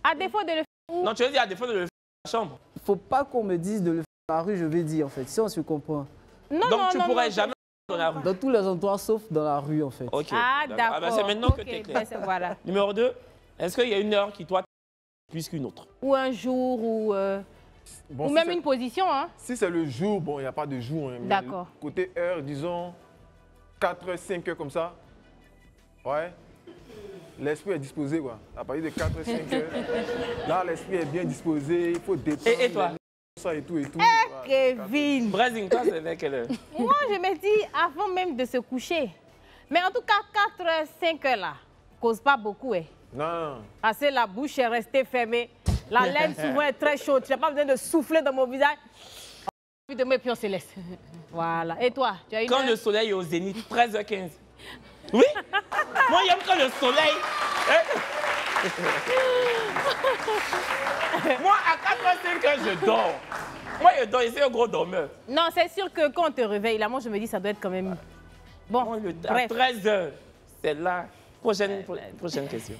À défaut de le faire. Non, tu veux dire à défaut de le faire dans la chambre? Il faut pas qu'on me dise de le faire dans la rue, je vais dire en fait, si on se comprend. Non, Donc non, tu non, pourrais non, jamais dans la rue? Dans tous les endroits sauf dans la rue en fait. OK. Ah, d'accord. Ah, bah, c'est maintenant que tu es clair. Ben, voilà. Numéro 2, est-ce qu'il y a une heure qui, toi, plus qu'une autre? Ou un jour, ou Bon, ou si même c'est- une position, hein? Si c'est le jour, bon, il n'y a pas de jour. Hein, mais D'accord. Côté heure, disons 4 heures, 5 heures comme ça. Ouais. L'esprit est disposé, quoi. À partir de 4 heures, 5 heures, là, l'esprit est bien disposé. Il faut détendre. Et toi? Ça et tout et tout. Kevin! Brésil, toi, c'est vers quelle heure? Moi, je me dis avant même de se coucher. Mais en tout cas, 4 heures, 5 heures là, cause pas beaucoup, hein. Non. Parce que la bouche est restée fermée. La laine souvent est très chaude. Tu n'as pas besoin de souffler dans mon visage. Puis de mes puis on se laisse. Voilà. Et toi, tu as une Quand heure? le soleil est au zénith, 13h15. Oui? Moi, j'aime quand le soleil... Moi, à 4h, 5h, je dors. Moi, je dors, c'est un gros dormeur. Non, c'est sûr que quand on te réveille, là, moi, je me dis ça doit être quand même... Bon, Moi, à bref. 13h, c'est là. Prochaine question.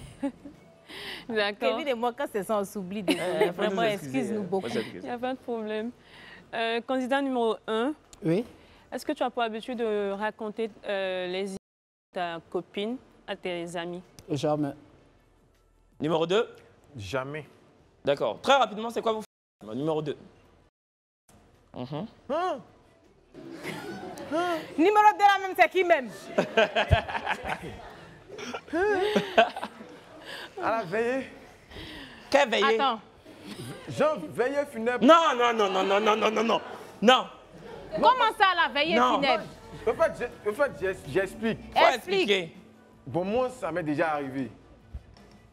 D'accord. Kevin et moi, quand c'est ça, on s'oublie. Désolé. Vraiment, excuse-nous beaucoup. Il n'y a pas de problème. Candidat numéro 1. Oui. Est-ce que tu as pour habitude de raconter les histoires de ta copine à tes amis? Jamais. Numéro 2? Jamais. D'accord. Très rapidement, c'est quoi vos numéro 2? Numéro 2 là même, c'est qui même? À la veillée. Quelle veillée? Attends. Jean, veillée funèbre. Non, non, non, non, non, non, non, non, non. Non. Comment ça, la veillée Non. funèbre? En fait, j'explique. Faut Explique. expliquer. Bon, moi, ça m'est déjà arrivé.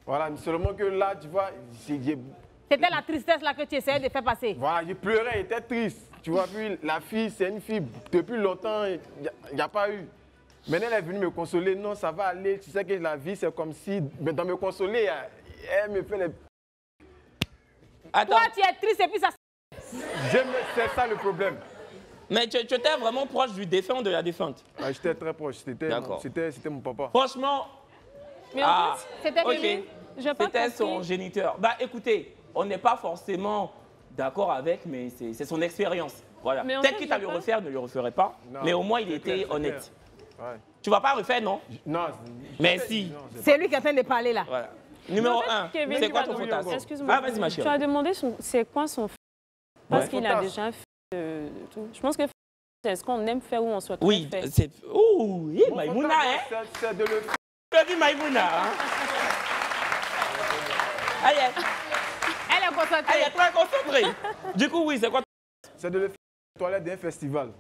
Voilà, mais seulement que là, tu vois, C'était la tristesse là que tu essayais de faire passer. voilà, j'ai pleuré, j'étais triste. Tu vois, puis la fille, c'est une fille, depuis longtemps, il n'y a pas eu. Maintenant, elle est venue me consoler. Non, ça va aller. Tu sais que la vie, c'est comme si, mais dans me consoler, elle me fait les... Attends, Toi, tu es triste et puis ça... C'est ça le problème. mais tu étais vraiment proche du défunt ou de la défunte? Ah, j'étais très proche. D'accord. C'était mon papa. Franchement, Mais en ah, fait, C'était ok. Kevin. j'ai pas C'était son compris. géniteur. Bah écoutez, on n'est pas forcément d'accord avec, mais c'est son expérience. Voilà. Mais en Peut-être fait, qu'il t'a j'ai le pas- refaire, ne le referait pas. Non, mais au moins, il c'est était clair, c'est honnête. clair. Ouais. Tu vas pas refaire, non? Non. Mais si. Non, C'est lui qui est en train de parler là. Voilà. Numéro En fait, 1, Kevin, c'est quoi tu ton vas fantasme? Excuse-moi. Ah, vas-y, ma Tu as chérie. demandé c'est quoi son parce Ouais. qu'il a Fantasme. déjà fait de tout. Je pense que c'est ce qu'on aime faire ou on souhaite Oui, faire. c'est... Ouh, hi, Mon Maïmouna, fantasme, hein? c'est de le... Tu as dit Maïmouna, hein? Elle est Elle est concentrée. très concentrée. Du coup, oui, c'est quoi? C'est de le faire aux toilettes d'un festival.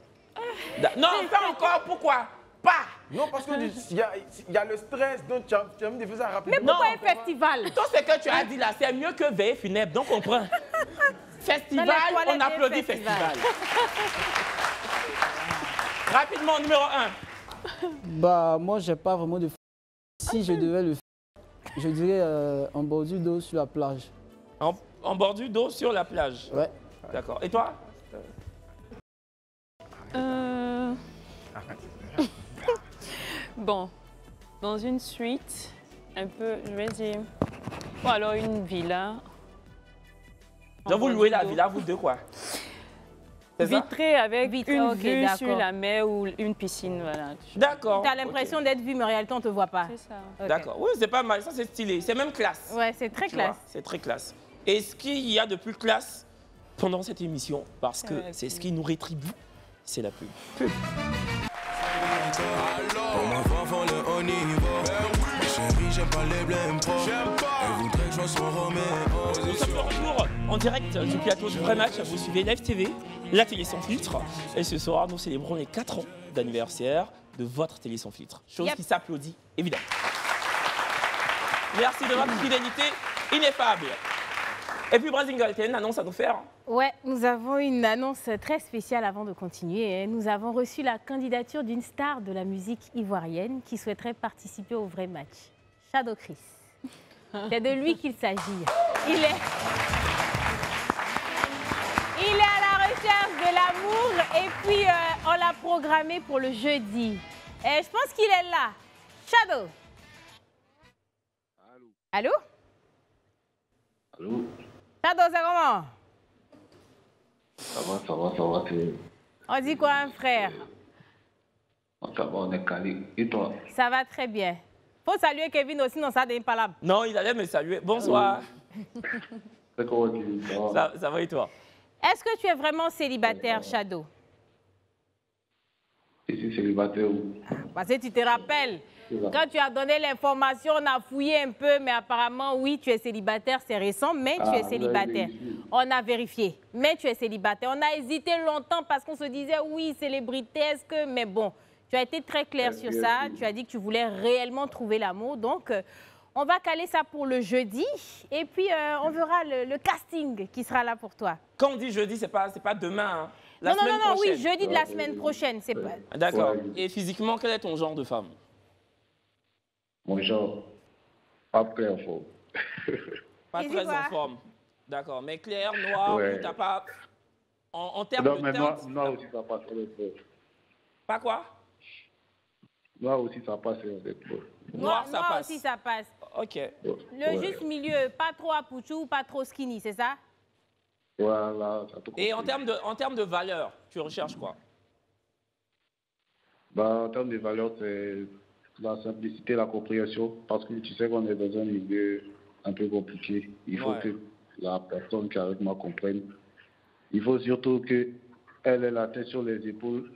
Non, pas encore, pourquoi? Pas! Non, parce qu'il y a le stress, donc tu as envie de faire ça rapidement. Mais pourquoi un festival? Tout ce que tu as dit là, c'est mieux que veille funèbre, donc on prend. Festival, on applaudit festival. Rapidement, numéro 1. Bah, moi, j'ai pas vraiment de... Si je devais le faire, je dirais en bordure d'eau sur la plage. En bordure d'eau sur la plage. Ouais. D'accord. Et toi? Bon, dans une suite, un peu, je vais dire, ou alors une villa. Donc vous louez la villa, vous deux quoi? Vitrée avec Vitrée, une ok, vue d'accord. sur la mer ou une piscine, voilà. D'accord. Tu as l'impression d'être vu, mais en réalité, on ne te voit pas. C'est ça. Ok. D'accord. Oui, c'est pas mal. Ça, c'est stylé. C'est même classe. Ouais, c'est très Tu vois, classe. c'est très classe. Et ce qu'il y a de plus classe pendant cette émission, parce que c'est ce qui nous rétribue, c'est la pub. Pub. Pour ma femme, on est au niveau. Chérie, j'aime pas les blèmes pro. Elle voudrait que je sois Roméo. Nous sommes de retour en direct du plateau du Vrai Match. Vous suivez Live TV, la télé sans filtre. Et ce soir, nous célébrons les 4 ans d'anniversaire de votre télé sans filtre. Chose qui s'applaudit, évidemment. Merci de votre fidélité ineffable. Et puis, Brazingal, tu as une annonce à nous faire? Ouais, nous avons une annonce très spéciale avant de continuer. Nous avons reçu la candidature d'une star de la musique ivoirienne qui souhaiterait participer au Vrai Match. Shadow Chris. C'est de lui qu'il s'agit. Il est à la recherche de l'amour et puis on l'a programmé pour le jeudi. Et je pense qu'il est là. Shadow. Allô? Allô? Shadow, c'est comment? Ça va, On dit quoi, un frère? Ça va, on est calé. Et toi? Ça va très bien. Faut saluer Kevin aussi, non, ça n'est pas là. Non, il allait me saluer. Bonsoir. C'est comment tu ça va et toi? Est-ce que tu es vraiment célibataire, Shadow? Je suis célibataire ou? Parce que tu te rappelles, quand tu as donné l'information, on a fouillé un peu, mais apparemment, oui, tu es célibataire, c'est récent, mais tu es célibataire. On a vérifié, mais tu es célibataire. On a hésité longtemps parce qu'on se disait, oui, célébrité, est-ce que... Mais bon, tu as été très clair sur ça. Tu as dit que tu voulais réellement trouver l'amour. Donc, on va caler ça pour le jeudi. Et puis, on verra le casting qui sera là pour toi. Quand on dit jeudi, c'est pas demain, hein. Non, oui, jeudi de la semaine prochaine. C'est pas... D'accord. Et physiquement, quel est ton genre de femme? Mon genre, pas très en forme. Pas très en forme. D'accord. Mais clair, noir, ou t'as pas... En termes non, de mais teinte... noir aussi, ça passe. Pas quoi? Noir aussi, ça passe. Noir aussi, ça passe. Ok. Le juste milieu, pas trop apouchou, pas trop skinny, c'est ça? Voilà. Et en termes de valeur, tu recherches quoi? En termes de valeur, c'est la simplicité, la compréhension, parce que tu sais qu'on est dans un milieu un peu compliqué. Il faut que la personne qui est avec moi comprenne. Il faut surtout qu'elle ait la tête sur les épaules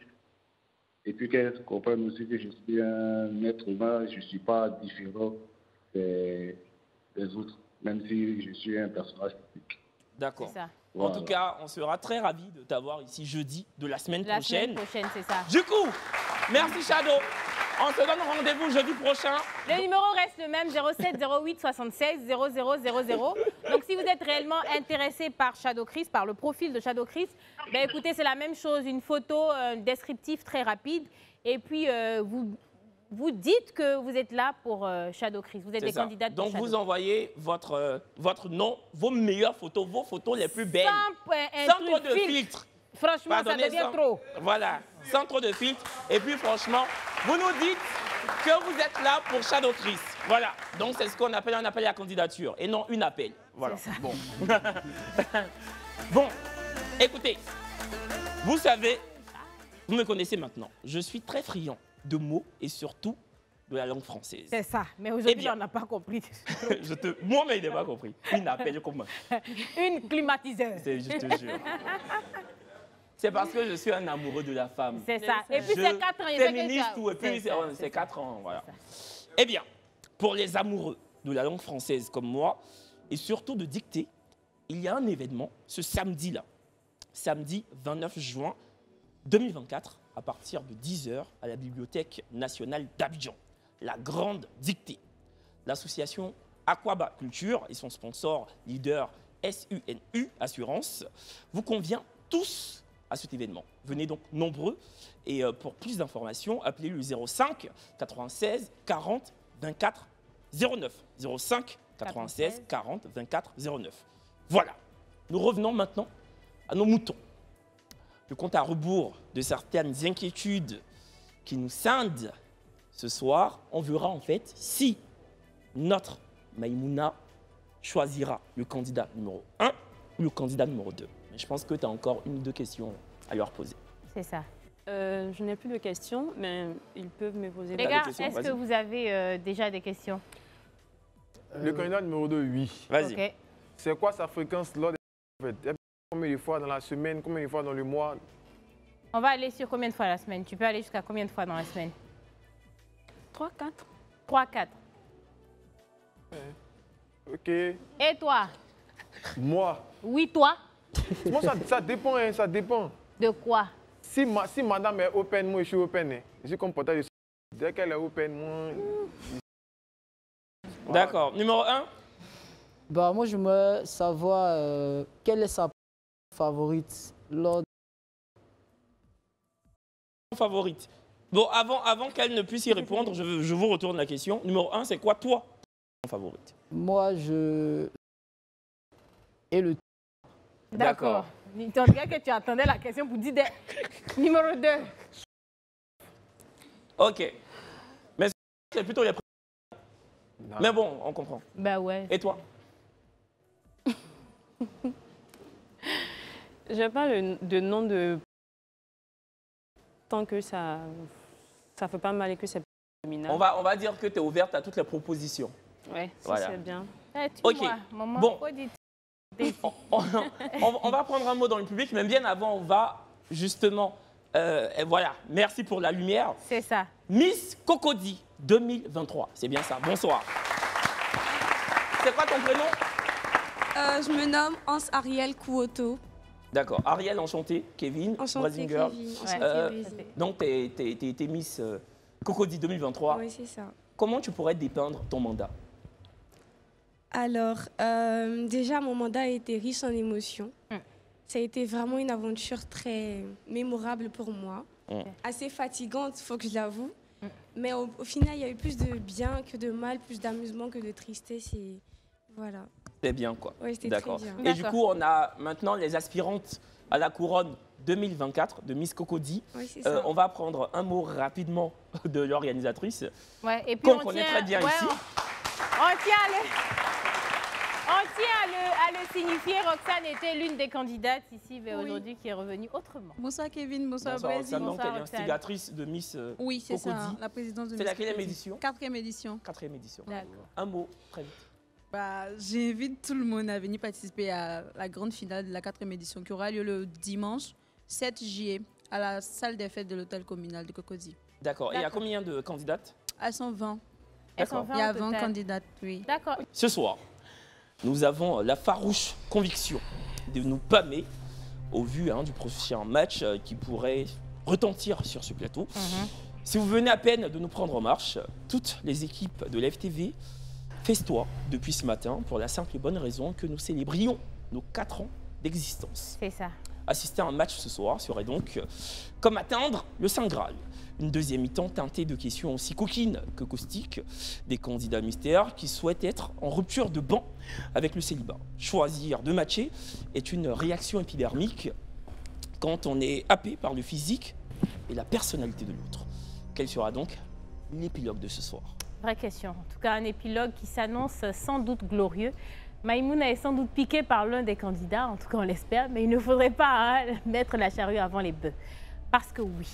et puis qu'elle comprenne aussi que je suis un être humain, je ne suis pas différent des autres, même si je suis un personnage public. D'accord. Voilà. En tout cas, on sera très ravis de t'avoir ici jeudi de la semaine prochaine. La semaine prochaine, c'est ça. Du coup, merci Shadow. On se donne rendez-vous jeudi prochain. Le numéro reste le même, 07 08 76 0000. Donc, si vous êtes réellement intéressé par Shadow Chris, par le profil de Shadow Chris, ben, écoutez, c'est la même chose, une photo, un descriptif très rapide. Et puis, vous dites que vous êtes là pour Shadow Chris. Vous êtes des candidats de Donc, Shadow. vous envoyez votre nom, vos meilleures photos, vos photos les plus belles. Sans trop de filtres. Franchement, ça devient trop. Voilà, sans trop de filtres. Et puis, franchement, vous nous dites que vous êtes là pour Shadow Chris. Voilà, donc c'est ce qu'on appelle un appel à candidature et non une appel. Voilà. C'est ça. Bon. Bon, écoutez, vous savez, vous me connaissez maintenant. Je suis très friand de mots et surtout de la langue française. C'est ça, mais aujourd'hui, on n'a pas compris. Moi-même, il n'a pas compris. Une appel comment? Une climatiseur. Je te jure. C'est parce que je suis un amoureux de la femme. C'est ça. Et puis, c'est 4 ans. Féministe ou et puis c'est 4 ans, voilà. Eh bien, pour les amoureux de la langue française comme moi, et surtout de dictée, il y a un événement ce samedi-là. Samedi 29 juin, 2024 à partir de 10h à la Bibliothèque nationale d'Abidjan. La grande dictée. L'association Aquaba Culture et son sponsor leader SUNU Assurance vous convient tous à cet événement. Venez donc nombreux et pour plus d'informations, appelez le 05 96 40 24 09. 05 96 40 24 09. Voilà. Nous revenons maintenant à nos moutons. Le compte à rebours de certaines inquiétudes qui nous scindent ce soir, on verra en fait si notre Maïmouna choisira le candidat numéro 1 ou le candidat numéro 2. Mais je pense que tu as encore une ou deux questions à leur poser. C'est ça. Je n'ai plus de questions, mais ils peuvent me poser Les gars, est-ce que vous avez déjà des questions? Le candidat numéro 2, oui. Vas-y. Okay. C'est quoi sa fréquence lors des... Combien de fois dans la semaine, combien de fois dans le mois? On va aller sur combien de fois la semaine? Tu peux aller jusqu'à combien de fois dans la semaine? 3, 4. 3, 4. Ok. Et toi? Moi? Oui, toi? Moi, ça dépend, hein, ça dépend. De quoi? Si madame est open, moi je suis open. Hein. Je suis comme portage. Dès qu'elle est open, moi... D'accord. Numéro 1? Bah, moi, je me savoir quelle est sa favorite lors... Favorite. Bon, avant qu'elle ne puisse y répondre, je vous retourne la question. Numéro 1, c'est quoi toi ton favorite? Moi, je... Et le... D'accord. Tu regardes que tu attendais la question pour dire numéro 2. Ok. Mais c'est plutôt les... Mais bon, on comprend. Bah ouais. Et toi? Je n'ai pas de nom de... Tant que ça ne fait pas mal et que c'est féminin. On va dire que tu es ouverte à toutes les propositions. Oui, voilà. c'est bien. Ok. Maman, bon. On va prendre un mot dans le public, mais bien avant, on va justement... voilà, merci pour la lumière. C'est ça. Miss Cocody 2023, c'est bien ça. Bonsoir. C'est quoi ton prénom? Je me nomme Hans Ariel Kouoto. D'accord. Ariel, enchanté. Kevin, enchanté, Girl. Kevin. Enchanté, donc, tu es Miss Cocody 2023. Oui, c'est ça. Comment tu pourrais dépeindre ton mandat? Alors, déjà, mon mandat a été riche en émotions. Ça a été vraiment une aventure très mémorable pour moi. Assez fatigante, il faut que je l'avoue. Mais au final, il y a eu plus de bien que de mal, plus d'amusement que de tristesse. Et voilà. C'est bien, quoi. Oui, c'était d'accord. très bien. Et du coup, on a maintenant les aspirantes à la couronne 2024 de Miss Cocody. Oui, c'est ça. On va prendre un mot rapidement de l'organisatrice. Ouais, et puis qu'on connaît très bien ici. On tient à le signifier. Roxane était l'une des candidates ici, mais aujourd'hui qui est revenue autrement. Bonsoir Kevin, bonsoir Brésil. Brésil. Donc, elle est instigatrice de Miss Cocody. Oui, c'est ça, la présidence de Miss Cocody. C'est laquelle édition? 4e édition. 4e édition. D'accord. Un mot, très vite. Bah, j'invite tout le monde à venir participer à la grande finale de la 4e édition qui aura lieu le dimanche 7 juillet à la salle des fêtes de l'hôtel communal de Cocody. D'accord. Et il y a combien de candidates? Elles sont 20. D'accord. Il y a 20 candidates, oui. D'accord. Ce soir, nous avons la farouche conviction de nous pâmer au vu du prochain match qui pourrait retentir sur ce plateau. Si vous venez à peine de nous prendre en marche, toutes les équipes de l'FTV festoient depuis ce matin pour la simple et bonne raison que nous célébrions nos 4 ans d'existence. C'est ça. Assister à un match ce soir serait donc comme atteindre le Saint Graal. Une deuxième mi-temps teintée de questions aussi coquines que caustiques, des candidats mystères qui souhaitent être en rupture de banc avec le célibat. Choisir de matcher est une réaction épidermique quand on est happé par le physique et la personnalité de l'autre. Quel sera donc l'épilogue de ce soir? Vraie question. En tout cas, un épilogue qui s'annonce sans doute glorieux. Maïmouna est sans doute piquée par l'un des candidats, en tout cas on l'espère, mais il ne faudrait pas mettre la charrue avant les bœufs. Parce que oui,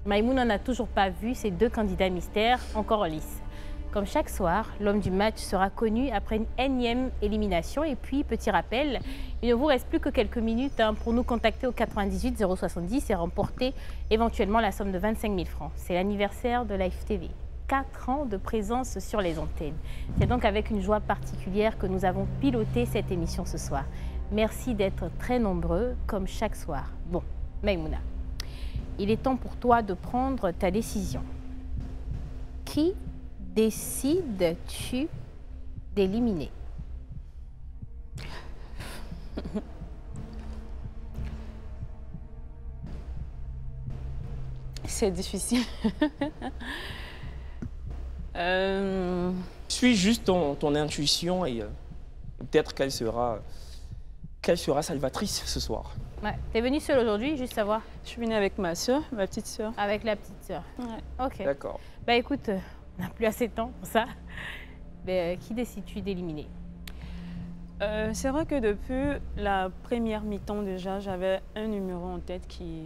Maïmouna n'a toujours pas vu ces 2 candidats mystères encore en lice. Comme chaque soir, l'homme du match sera connu après une énième élimination. Et puis, petit rappel, il ne vous reste plus que quelques minutes pour nous contacter au 98 070 et remporter éventuellement la somme de 25 000 francs. C'est l'anniversaire de Live TV. 4 ans de présence sur les antennes. C'est donc avec une joie particulière que nous avons piloté cette émission ce soir. Merci d'être très nombreux, comme chaque soir. Bon, Maïmouna, il est temps pour toi de prendre ta décision. Qui décides-tu d'éliminer? C'est difficile. Suis juste ton intuition et peut-être qu'elle sera salvatrice ce soir. Ouais. T'es venue seule aujourd'hui, juste savoir? Je suis venue avec ma soeur, ma petite soeur. Avec la petite soeur. Ouais. Ok. D'accord. Bah écoute, on n'a plus assez de temps pour ça. Mais qui décides-tu d'éliminer? C'est vrai que depuis la première mi-temps déjà, j'avais un numéro en tête qui,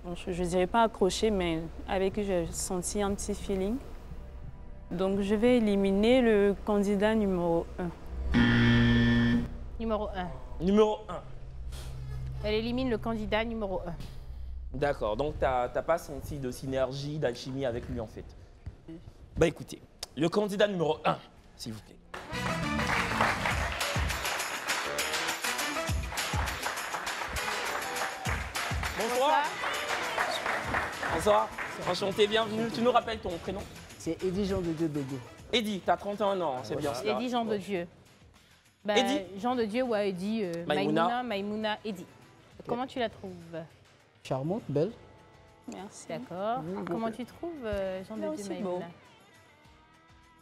bon, je ne dirais pas accroché, mais avec qui j'ai senti un petit feeling. Donc je vais éliminer le candidat numéro 1. Numéro 1. Numéro 1. Elle élimine le candidat numéro 1. D'accord, donc t'as pas senti de synergie, d'alchimie avec lui en fait. Bah écoutez, le candidat numéro 1, s'il vous plaît. Bonsoir. Bonsoir. Enchanté, bienvenue. Tu nous rappelles ton prénom? C'est Eddie Jean de Dieu Dogo. Eddie, t'as 31 ans, c'est bien cela. Eddie Jean de Dieu. Bah, Eddie Jean de Dieu ou Eddie Maïmouna. Maïmouna, Eddie. Comment tu la trouves? Charmante, belle. Merci. D'accord. Comment tu trouves Jean de Dieu Maïmouna?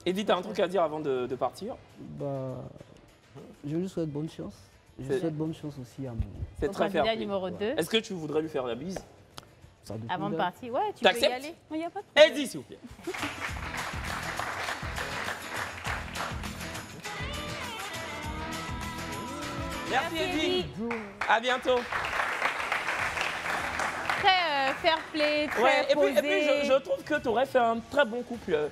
Eddie, t'as un truc à dire avant de partir? Bah, je lui souhaite bonne chance. Je souhaite bonne chance aussi à mon... C'est très fair. Candidat numéro 2. Est-ce que tu voudrais lui faire la bise? Avant de partir, ouais, tu peux y aller. Il n'y a pas de Eddie, s'il vous plaît. Merci Eddie. À bientôt. Très fair play, très Ouais, et posé. puis je trouve que tu aurais fait un très bon couple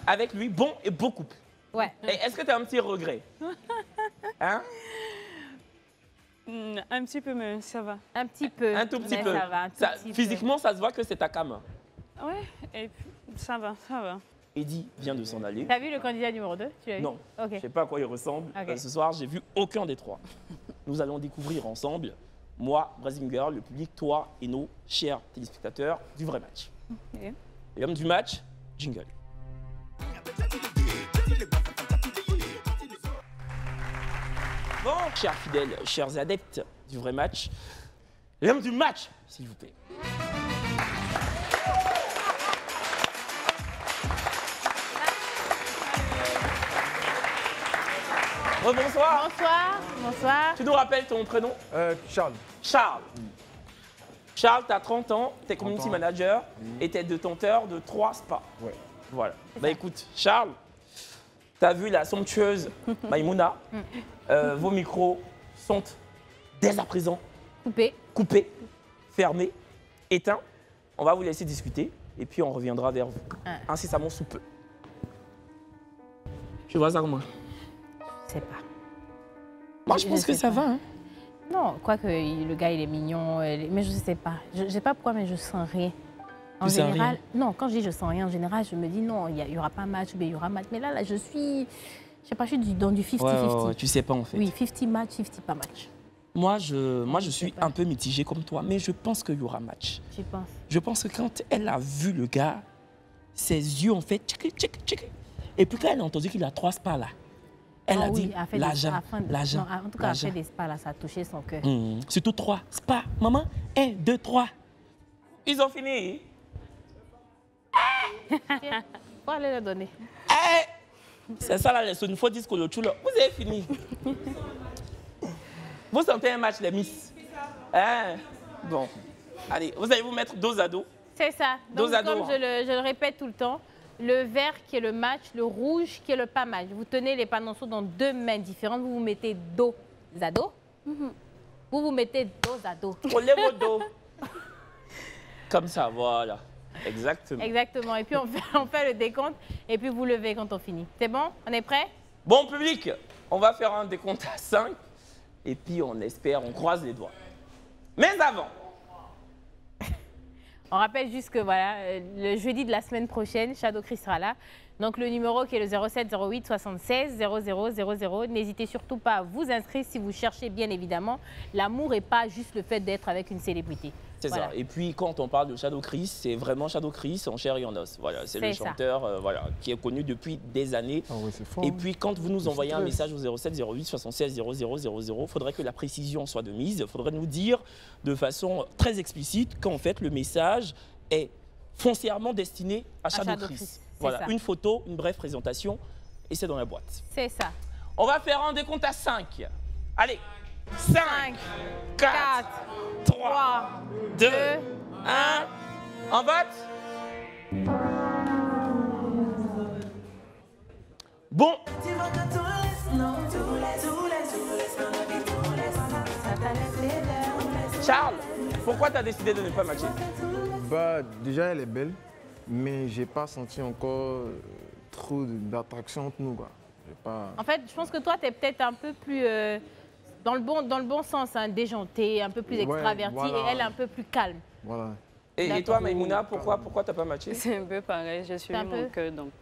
avec lui, bon et beau couple. Ouais. Et est-ce que tu as un petit regret? Hein? Un petit peu, mais ça va. Un petit peu. Un tout petit mais peu. Ça va, un tout Ça, petit physiquement, ça se voit que c'est ta cam. Ouais, et puis, ça va, ça va. Eddie vient de s'en aller. T'as vu le candidat numéro 2? Tu l'as vu? Non, Ok. je ne sais pas à quoi il ressemble. Ok. Ce soir, j'ai vu aucun des trois. Nous allons découvrir ensemble, moi, Brazing Girl, le public, toi et nos chers téléspectateurs du vrai match. Ok. Et l'homme du match, jingle. Bon, chers fidèles, chers adeptes du vrai match, l'homme du match, s'il vous plaît. Bonsoir. Bonsoir. Bonsoir. Tu nous rappelles ton prénom? Charles. Charles. Charles, tu as 30 ans, tu es community 30 ans. manager et tu es détenteur de 3 spas. Ouais. Voilà. Bah écoute, Charles, tu as vu la somptueuse Maïmouna. Vos micros sont dès à présent coupés, fermés, éteints. On va vous laisser discuter et puis on reviendra vers vous incessamment sous peu. Tu vois ça comment? Je sais pas. Moi, je pense que ça va. Hein. Non, quoique le gars, il est mignon, mais je sais pas. Je sais pas pourquoi, mais je sens rien. En Tu sens général, rien? non, quand je dis je sens rien, en général, je me dis non, il y aura pas match, mais il y aura match. Mais là, je suis, je sais pas, je suis dans du 50-50. Ouais, tu sais pas en fait. Oui, 50 match, 50 pas match. Moi, je suis un peu mitigé comme toi, mais je pense qu'il y aura match. Tu penses? Je pense que quand elle a vu le gars, ses yeux ont fait tchic, tchic, tchic. Et puis quand elle a entendu qu'il a 3 spas là, elle a dit l'argent, l'argent. En tout cas, elle a fait des spas là, ça a touché son cœur. Surtout 3 spas. Maman, 1, 2, 3. Ils ont fini. Faut aller le donner. C'est ça là, les fois disque le chou là. Vous avez fini. Vous sentez un match, les miss? Hein? Bon. Allez, vous allez vous mettre dos à dos. C'est ça. Donc, Dos à dos, comme je le répète tout le temps, le vert qui est le match, le rouge qui est le pas match. Vous tenez les panonceaux dans 2 mains différentes, vous vous mettez dos à dos. Vous vous mettez dos à dos. Collez vos dos. Comme ça, voilà. Exactement. Exactement. Et puis on fait le décompte et puis vous levez quand on finit. C'est bon? On est prêt? Bon public, on va faire un décompte à 5 et puis on espère, on croise les doigts. Mais avant, on rappelle juste que voilà, le jeudi de la semaine prochaine, Shadow Chris sera là. Donc le numéro qui est le 07 08 76 00 00. N'hésitez surtout pas à vous inscrire si vous cherchez bien évidemment. L'amour n'est pas juste le fait d'être avec une célébrité. C'est ça. Et puis, quand on parle de Shadow Chris, c'est vraiment Shadow Chris en chair et en os. Voilà, c'est le chanteur voilà, qui est connu depuis des années. Ah ouais, c'est fort. Et puis, quand vous nous envoyez un message au 07 08 76 00 00, il faudrait que la précision soit de mise. Il faudrait nous dire de façon très explicite qu'en fait, le message est foncièrement destiné à Shadow Chris. Voilà, une photo, une brève présentation, et c'est dans la boîte. C'est ça. On va faire un décompte à 5. Allez, 5, 4, 3, 2, 1. En vote. Bon. Charles, pourquoi tu as décidé de ne pas matcher? Bah, déjà, elle est belle, mais j'ai pas senti encore trop d'attraction entre nous, quoi. En fait, je pense que toi, tu es peut-être un peu plus, dans le bon sens, hein, déjanté, un peu plus extraverti, voilà. Et elle un peu plus calme. Voilà. Et toi, Maïmouna, pourquoi tu n'as pas matché? C'est un peu pareil, je suis mon cœur, donc...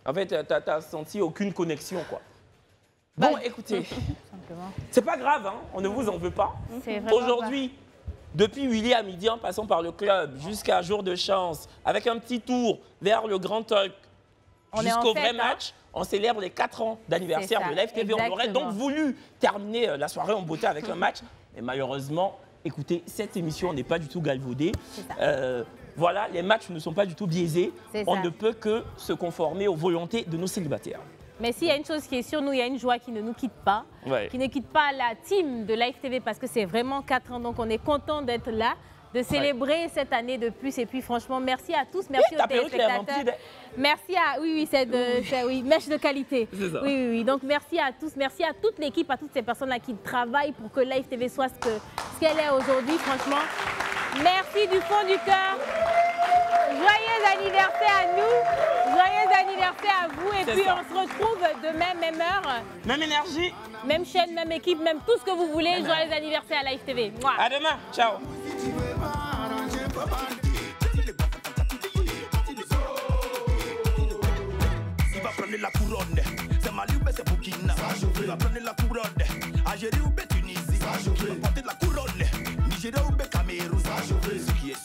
En fait, tu n'as senti aucune connexion, quoi. Bon, écoutez, c'est pas grave, hein, on ne vous en veut pas. Aujourd'hui, depuis Willy à midi, en passant par le club jusqu'à Jour de Chance, avec un petit tour vers le Grand Talk, jusqu'au vrai match, on célèbre les 4 ans d'anniversaire de Live TV. On aurait donc voulu terminer la soirée en beauté avec un match, mais malheureusement, écoutez, cette émission n'est pas du tout galvaudée. Voilà, les matchs ne sont pas du tout biaisés. On ne peut que se conformer aux volontés de nos célibataires. Mais s'il y a une chose qui est sûre, nous, il y a une joie qui ne nous quitte pas, qui ne quitte pas la team de Live TV, parce que c'est vraiment 4 ans, donc on est content d'être là, de célébrer cette année de plus. Et puis franchement, merci à tous, merci aux téléspectateurs. Merci à... Oui, c'est mèche de qualité. Oui. Donc merci à tous, merci à toute l'équipe, à toutes ces personnes-là qui travaillent pour que Live TV soit ce qu'elle est aujourd'hui, franchement. Merci du fond du cœur. Joyeux anniversaire à nous, joyeux anniversaire à vous. Et puis on se retrouve demain, même heure. Même énergie. Même chaîne, même équipe, même tout ce que vous voulez. Joyeux anniversaire à Live TV. Mouah. À demain, ciao. Prendre la couronne, c'est Mali ou c'est Burkina. Il va prendre la couronne, Algérie ou Tunisie. Il va porter la couronne, Nigeria ou Cameroun. Ce qui est